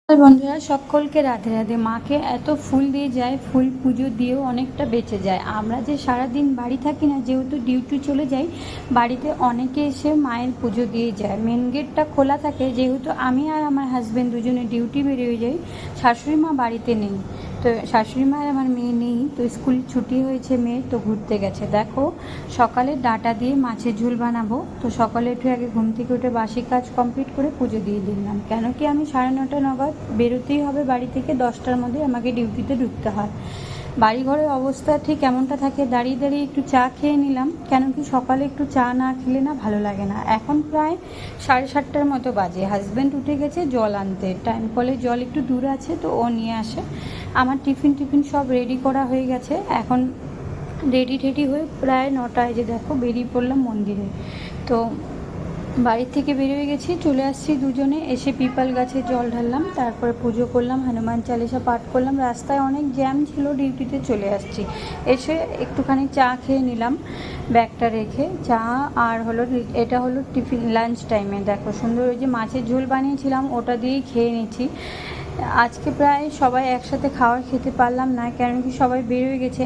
বন্ধুরা সকলকে রাধে রাধে। মাকে এত ফুল দিয়ে যায়, ফুল পুজো দিয়েও অনেকটা বেঁচে যায়। আমরা যে সারাদিন বাড়ি থাকি না, যেহেতু ডিউটি চলে যাই, বাড়িতে অনেকে এসে মায়ের পুজো দিয়ে যায়। মেন গেটটা খোলা থাকে, যেহেতু আমি আর আমার হাজব্যান্ড দুজনে ডিউটি বেরিয়ে যাই, শাশুড়ি মা বাড়িতে নেই। তো শাশুড়ি মা আর আমার মেয়ে নেই, তো স্কুল ছুটি হয়েছে মেয়ের, তো ঘুরতে গেছে। দেখো সকালে ডাঁটা দিয়ে মাছের ঝোল বানাবো, তো সকালে একটু আগে ঘুম থেকে উঠে বাসি কাজ কমপ্লিট করে পুজো দিয়ে দিলাম। কেন কি আমি 9:30 নাগাদ বেরোতেই হবে বাড়ি থেকে, 10টার মধ্যে আমাকে ডিউটিতে ঢুকতে হয়। বাড়িঘরের অবস্থা ঠিক এমনটা থাকে, দাঁড়িয়ে দাঁড়িয়ে একটু চা খেয়ে নিলাম, কেন কি সকালে একটু চা না খেলে না ভালো লাগে না। এখন প্রায় 7:30টার মতো বাজে, হাজব্যান্ড উঠে গেছে জল আনতে, টাইম কলে জল একটু দূর আছে, তো ও নিয়ে আসে। আমার টিফিন সব রেডি করা হয়ে গেছে, এখন রেডি টেডি হয়ে প্রায় 9টায় যে দেখো বেরিয়ে পড়লাম মন্দিরে। তো বাড়ির থেকে বেরিয়ে গেছি, চলে আসছি দুজনে, এসে পিপাল গাছে জল ঢাললাম, তারপরে পুজো করলাম, হনুমান চালিসা পাঠ করলাম। রাস্তায় অনেক জ্যাম ছিল, ডিউটিতে চলে আসছি। এসে একটুখানি চা খেয়ে নিলাম ব্যাগটা রেখে, চা আর হলো এটা হলো টিফিন লাঞ্চ টাইমে। দেখো সুন্দর ওই যে মাছের ঝোল বানিয়েছিলাম, ওটা দিয়েই খেয়ে নিচ্ছি। আজকে প্রায় সবাই একসাথে খাবার খেতে পারলাম না, কারণ কি সবাই বেরিয়ে গেছে।